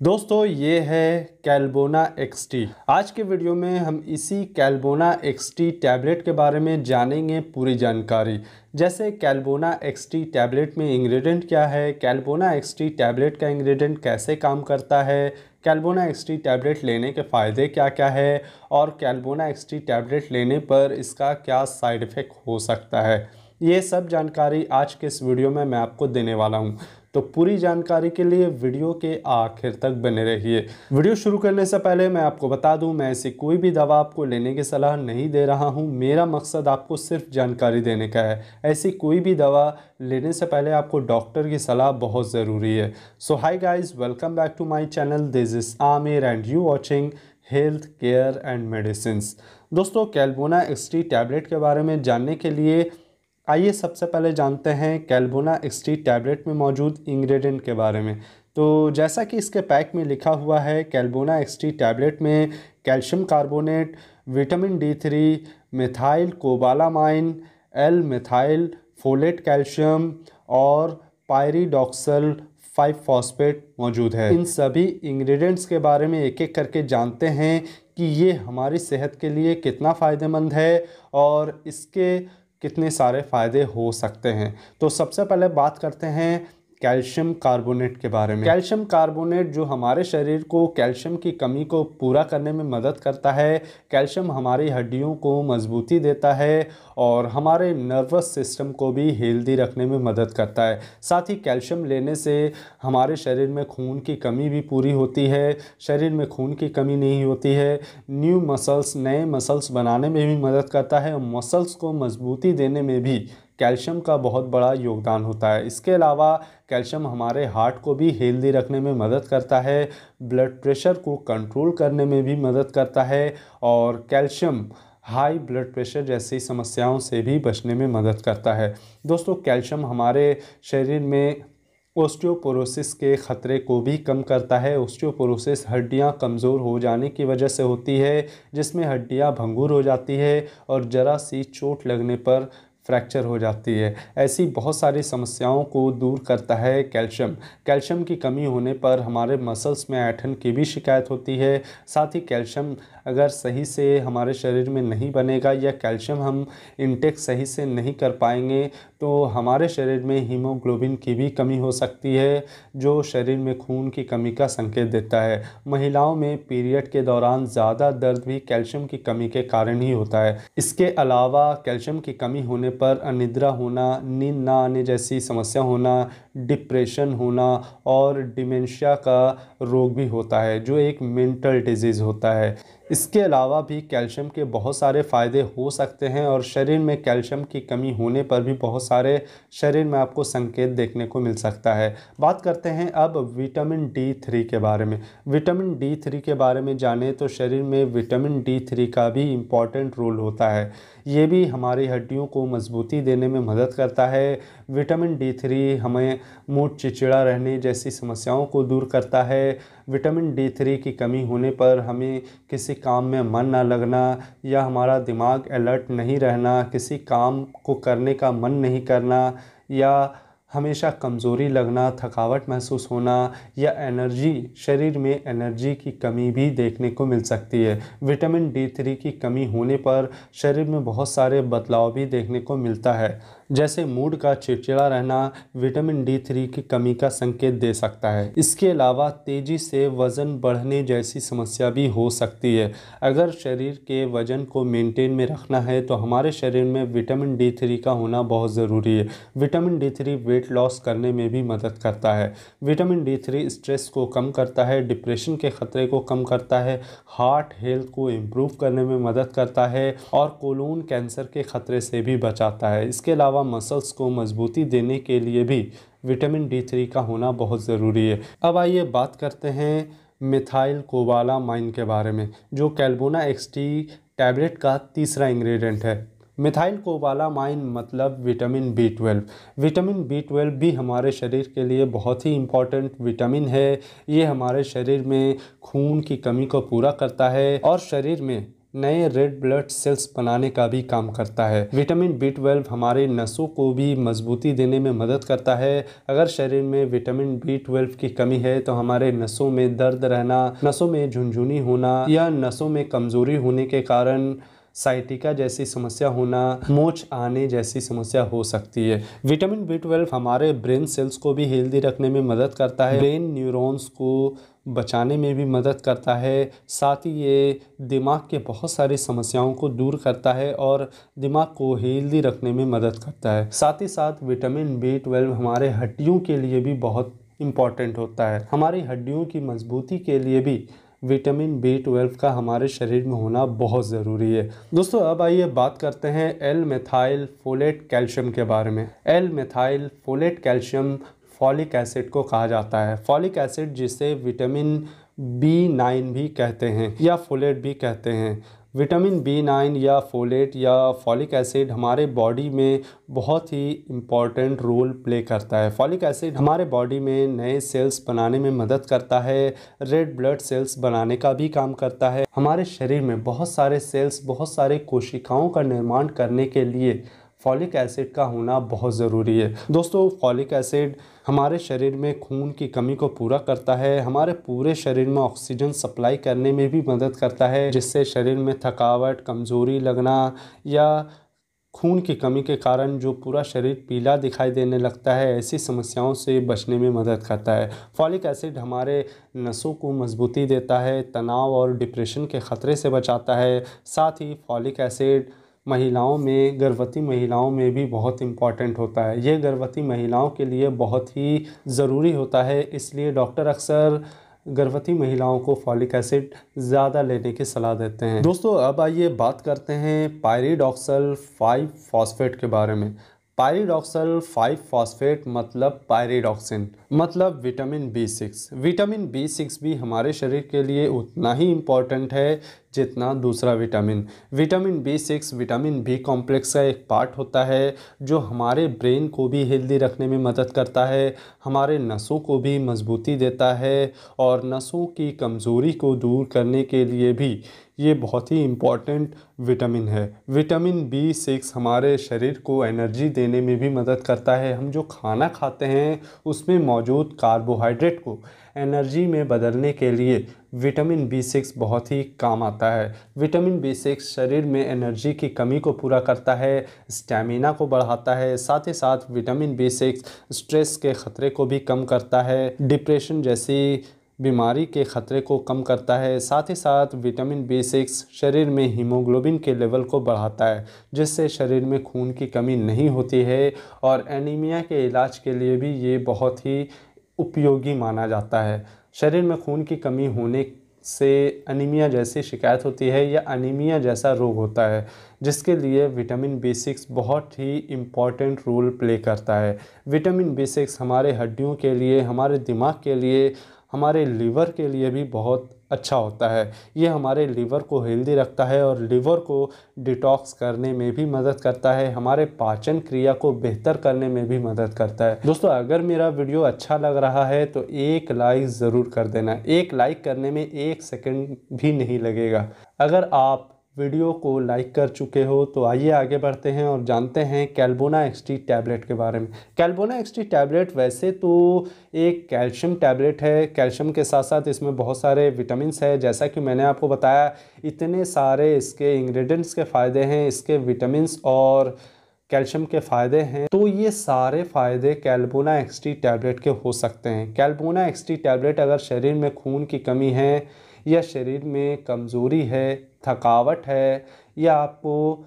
दोस्तों ये है कैलबोना एक्सटी। आज के वीडियो में हम इसी कैलबोना एक्सटी टैबलेट के बारे में जानेंगे पूरी जानकारी। जैसे कैलबोना एक्सटी टैबलेट में इंग्रेडिएंट क्या है, कैलबोना एक्सटी टैबलेट का इंग्रेडिएंट कैसे काम करता है, कैलबोना एक्सटी टैबलेट लेने के फ़ायदे क्या क्या है और कैलबोना एक्सटी टैबलेट लेने पर इसका क्या साइड इफ़ेक्ट हो सकता है, ये सब जानकारी आज के इस वीडियो में मैं आपको देने वाला हूँ। तो पूरी जानकारी के लिए वीडियो के आखिर तक बने रहिए। वीडियो शुरू करने से पहले मैं आपको बता दूं, मैं ऐसी कोई भी दवा आपको लेने की सलाह नहीं दे रहा हूं। मेरा मकसद आपको सिर्फ जानकारी देने का है। ऐसी कोई भी दवा लेने से पहले आपको डॉक्टर की सलाह बहुत ज़रूरी है। So hi guys, welcome back to my channel. This is Aamir and you watching health care and medicines. दोस्तों, कैलबोना एक्सटी टैबलेट के बारे में जानने के लिए आइए सबसे पहले जानते हैं कैलबोना एक्सटी टैबलेट में मौजूद इंग्रेडिएंट के बारे में। तो जैसा कि इसके पैक में लिखा हुआ है, कैलबोना एक्सटी टैबलेट में calcium carbonate, vitamin D3, methyl cobalamin, L methyl folate calcium और पायरिडॉक्सल 5 फॉस्फेट मौजूद है। इन सभी इंग्रेडिएंट्स के बारे में एक एक करके जानते हैं कि ये हमारी सेहत के लिए कितना फ़ायदेमंद है और इसके कितने सारे फ़ायदे हो सकते हैं। तो सबसे पहले बात करते हैं कैल्शियम कार्बोनेट के बारे में। कैल्शियम कार्बोनेट जो हमारे शरीर को कैल्शियम की कमी को पूरा करने में मदद करता है। कैल्शियम हमारी हड्डियों को मजबूती देता है और हमारे नर्वस सिस्टम को भी हेल्दी रखने में मदद करता है। साथ ही कैल्शियम लेने से हमारे शरीर में खून की कमी भी पूरी होती है। शरीर में खून की कमी नहीं होती है, न्यू मसल्स, नए मसल्स बनाने में भी मदद करता है और मसल्स को मजबूती देने में भी कैल्शियम का बहुत बड़ा योगदान होता है। इसके अलावा कैल्शियम हमारे हार्ट को भी हेल्दी रखने में मदद करता है, ब्लड प्रेशर को कंट्रोल करने में भी मदद करता है और कैल्शियम हाई ब्लड प्रेशर जैसी समस्याओं से भी बचने में मदद करता है। दोस्तों, कैल्शियम हमारे शरीर में ओस्टियोपोरोसिस के ख़तरे को भी कम करता है। ओस्टियोपोरोसिस हड्डियां कमज़ोर हो जाने की वजह से होती है, जिसमें हड्डियां भंगुर हो जाती है और ज़रा सी चोट लगने पर फ्रैक्चर हो जाती है। ऐसी बहुत सारी समस्याओं को दूर करता है कैल्शियम। कैल्शियम की कमी होने पर हमारे मसल्स में ऐंठन की भी शिकायत होती है। साथ ही कैल्शियम अगर सही से हमारे शरीर में नहीं बनेगा या कैल्शियम हम इनटेक सही से नहीं कर पाएंगे तो हमारे शरीर में हीमोग्लोबिन की भी कमी हो सकती है, जो शरीर में खून की कमी का संकेत देता है। महिलाओं में पीरियड के दौरान ज़्यादा दर्द भी कैल्शियम की कमी के कारण ही होता है। इसके अलावा कैल्शियम की कमी होने पर अनिद्रा होना, नींद ना आने जैसी समस्या होना, डिप्रेशन होना और डिमेंशिया का रोग भी होता है, जो एक मेंटल डिजीज़ होता है। इसके अलावा भी कैल्शियम के बहुत सारे फ़ायदे हो सकते हैं और शरीर में कैल्शियम की कमी होने पर भी बहुत सारे शरीर में आपको संकेत देखने को मिल सकता है। बात करते हैं अब विटामिन D3 के बारे में। विटामिन D3 के बारे में जानें तो शरीर में विटामिन D3 का भी इम्पॉर्टेंट रोल होता है। ये भी हमारी हड्डियों को मजबूती देने में मदद करता है। विटामिन D3 हमें मूड चिड़चिड़ा रहने जैसी समस्याओं को दूर करता है। विटामिन D3 की कमी होने पर हमें किसी काम में मन ना लगना या हमारा दिमाग अलर्ट नहीं रहना, किसी काम को करने का मन नहीं करना या हमेशा कमज़ोरी लगना, थकावट महसूस होना या एनर्जी, शरीर में एनर्जी की कमी भी देखने को मिल सकती है। विटामिन D3 की कमी होने पर शरीर में बहुत सारे बदलाव भी देखने को मिलता है, जैसे मूड का चिड़चिड़ा रहना विटामिन D3 की कमी का संकेत दे सकता है। इसके अलावा तेज़ी से वज़न बढ़ने जैसी समस्या भी हो सकती है। अगर शरीर के वज़न को मेंटेन में रखना है तो हमारे शरीर में विटामिन D3 का होना बहुत ज़रूरी है। विटामिन D3 वेट लॉस करने में भी मदद करता है। विटामिन D3 स्ट्रेस को कम करता है, डिप्रेशन के ख़तरे को कम करता है, हार्ट हेल्थ को इम्प्रूव करने में मदद करता है और कोलोन कैंसर के ख़तरे से भी बचाता है। इसके अलावा मसल्स को मजबूती देने के लिए भी विटामिन D3 का होना बहुत ज़रूरी है। अब आइए बात करते हैं मिथाइल कोबालामाइन के बारे में, जो कैलबोना एक्सटी टैबलेट का तीसरा इंग्रेडिएंट है। मिथाइल कोबालामाइन मतलब विटामिन B12। विटामिन B12 भी हमारे शरीर के लिए बहुत ही इम्पॉर्टेंट विटामिन है। ये हमारे शरीर में खून की कमी को पूरा करता है और शरीर में नए रेड ब्लड सेल्स बनाने का भी काम करता है। विटामिन B12 हमारे नसों को भी मजबूती देने में मदद करता है। अगर शरीर में विटामिन B12 की कमी है तो हमारे नसों में दर्द रहना, नसों में झुनझुनी होना या नसों में कमजोरी होने के कारण साइटिका जैसी समस्या होना, मोच आने जैसी समस्या हो सकती है। विटामिन B12 हमारे ब्रेन सेल्स को भी हेल्दी रखने में मदद करता है, ब्रेन न्यूरॉन्स को बचाने में भी मदद करता है। साथ ही ये दिमाग के बहुत सारी समस्याओं को दूर करता है और दिमाग को हेल्दी रखने में मदद करता है। साथ ही साथ विटामिन B12 हमारे हड्डियों के लिए भी बहुत इम्पॉर्टेंट होता है। हमारी हड्डियों की मजबूती के लिए भी विटामिन B12 का हमारे शरीर में होना बहुत ज़रूरी है। दोस्तों अब आइए बात करते हैं एल मेथाइल फोलेट कैल्शियम के बारे में। L methyl folate calcium folic acid को कहा जाता है। फॉलिक एसिड जिसे विटामिन B9 भी कहते हैं या फोलेट भी कहते हैं। विटामिन B9 या फोलेट या फॉलिक एसिड हमारे बॉडी में बहुत ही इम्पॉर्टेंट रोल प्ले करता है। फॉलिक एसिड हमारे बॉडी में नए सेल्स बनाने में मदद करता है, रेड ब्लड सेल्स बनाने का भी काम करता है। हमारे शरीर में बहुत सारे सेल्स, बहुत सारे कोशिकाओं का निर्माण करने के लिए फॉलिक एसिड का होना बहुत ज़रूरी है। दोस्तों फॉलिक एसिड हमारे शरीर में खून की कमी को पूरा करता है, हमारे पूरे शरीर में ऑक्सीजन सप्लाई करने में भी मदद करता है, जिससे शरीर में थकावट, कमज़ोरी लगना या खून की कमी के कारण जो पूरा शरीर पीला दिखाई देने लगता है, ऐसी समस्याओं से बचने में मदद करता है। फॉलिक एसिड हमारे नसों को मजबूती देता है, तनाव और डिप्रेशन के ख़तरे से बचाता है। साथ ही फॉलिक एसिड महिलाओं में, गर्भवती महिलाओं में भी बहुत इम्पॉर्टेंट होता है। ये गर्भवती महिलाओं के लिए बहुत ही ज़रूरी होता है, इसलिए डॉक्टर अक्सर गर्भवती महिलाओं को फॉलिक एसिड ज़्यादा लेने की सलाह देते हैं। दोस्तों अब आइए बात करते हैं पायरिडॉक्सल 5 फॉस्फेट के बारे में। पायरिडॉक्सल 5 फॉस्फेट मतलब पायरिडॉक्सिन, मतलब विटामिन B6। विटामिन B6 भी हमारे शरीर के लिए उतना ही इम्पॉर्टेंट है जितना दूसरा vitamin. Vitamin B6 vitamin B complex का एक पार्ट होता है जो हमारे ब्रेन को भी हेल्दी रखने में मदद करता है, हमारे नसों को भी मजबूती देता है और नसों की कमज़ोरी को दूर करने के लिए भी ये बहुत ही इम्पॉर्टेंट विटामिन है। विटामिन B6 हमारे शरीर को एनर्जी देने में भी मदद करता है। हम जो खाना खाते हैं उसमें मौजूद कार्बोहाइड्रेट को एनर्जी में बदलने के लिए विटामिन B6 बहुत ही काम आता है। विटामिन B6 शरीर में एनर्जी की कमी को पूरा करता है, स्टैमिना को बढ़ाता है। साथ ही साथ विटामिन B6 स्ट्रेस के ख़तरे को भी कम करता है, डिप्रेशन जैसी बीमारी के ख़तरे को कम करता है। साथ ही साथ विटामिन B6 शरीर में हीमोग्लोबिन के लेवल को बढ़ाता है, जिससे शरीर में खून की कमी नहीं होती है और एनीमिया के इलाज के लिए भी ये बहुत ही उपयोगी माना जाता है। शरीर में खून की कमी होने से एनीमिया जैसी शिकायत होती है या एनीमिया जैसा रोग होता है, जिसके लिए विटामिन B6 बहुत ही इम्पॉर्टेंट रोल प्ले करता है। विटामिन B6 हमारे हड्डियों के लिए, हमारे दिमाग के लिए, हमारे लीवर के लिए भी बहुत अच्छा होता है। ये हमारे लीवर को हेल्दी रखता है और लीवर को डिटॉक्स करने में भी मदद करता है, हमारे पाचन क्रिया को बेहतर करने में भी मदद करता है। दोस्तों अगर मेरा वीडियो अच्छा लग रहा है तो एक लाइक ज़रूर कर देना। एक लाइक करने में 1 सेकंड भी नहीं लगेगा। अगर आप वीडियो को लाइक कर चुके हो तो आइए आगे बढ़ते हैं और जानते हैं कैल्बोना एक्सटी टैबलेट के बारे में। कैल्बोना एक्सटी टैबलेट वैसे तो एक कैल्शियम टैबलेट है। कैल्शियम के साथ साथ इसमें बहुत सारे विटामिन्स हैं। जैसा कि मैंने आपको बताया, इतने सारे इसके इंग्रेडिएंट्स के फ़ायदे हैं, इसके विटामिन्स और कैल्शियम के फ़ायदे हैं, तो ये सारे फ़ायदे कैल्बोना एक्सटी टैबलेट के हो सकते हैं। कैल्बोना एक्सटी टैबलेट अगर शरीर में खून की कमी है या शरीर में कमज़ोरी है, थकावट है या आपको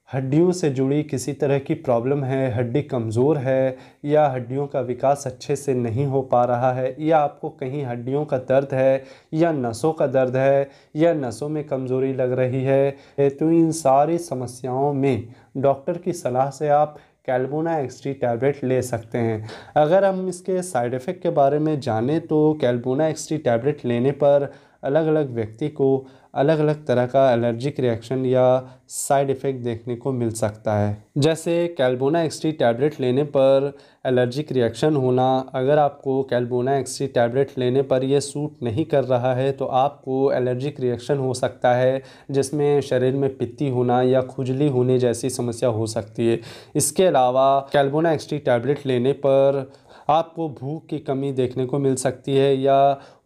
हड्डियों से जुड़ी किसी तरह की प्रॉब्लम है, हड्डी कमज़ोर है या हड्डियों का विकास अच्छे से नहीं हो पा रहा है या आपको कहीं हड्डियों का दर्द है या नसों का दर्द है या नसों में कमज़ोरी लग रही है, तो इन सारी समस्याओं में डॉक्टर की सलाह से आप कैल्बोना एक्सटी टैबलेट ले सकते हैं। अगर हम इसके साइड इफ़ेक्ट के बारे में जानें तो कैल्बोना एक्सटी टैबलेट लेने पर अलग अलग व्यक्ति को अलग अलग तरह का एलर्जिक रिएक्शन या साइड इफ़ेक्ट देखने को मिल सकता है। जैसे कैलबोना एक्सटी टैबलेट लेने पर एलर्जिक रिएक्शन होना। अगर आपको कैलबोना एक्सटी टैबलेट लेने पर यह सूट नहीं कर रहा है तो आपको एलर्जिक रिएक्शन हो सकता है, जिसमें शरीर में पित्ती होना या खुजली होने जैसी समस्या हो सकती है। इसके अलावा कैलबोना एक्सटी टैबलेट लेने पर आपको भूख की कमी देखने को मिल सकती है या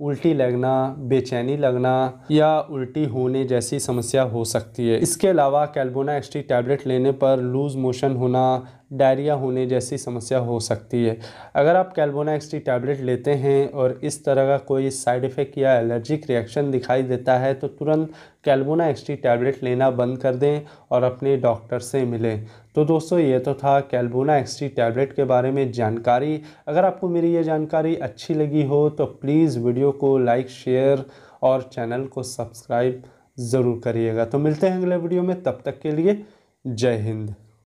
उल्टी लगना, बेचैनी लगना या उल्टी होने जैसी समस्या हो सकती है। इसके अलावा कैलबोना एक्सटी टैबलेट लेने पर लूज़ मोशन होना, डायरिया होने जैसी समस्या हो सकती है। अगर आप कैलबोना एक्सटी टैबलेट लेते हैं और इस तरह का कोई साइड इफ़ेक्ट या एलर्जिक रिएक्शन दिखाई देता है तो तुरंत कैलबोना एक्सटी टैबलेट लेना बंद कर दें और अपने डॉक्टर से मिलें। तो दोस्तों, ये तो था कैलबोना एक्सटी टैबलेट के बारे में जानकारी। अगर आपको मेरी ये जानकारी अच्छी लगी हो तो प्लीज़ वीडियो को लाइक, शेयर और चैनल को सब्सक्राइब ज़रूर करिएगा। तो मिलते हैं अगले वीडियो में, तब तक के लिए जय हिंद।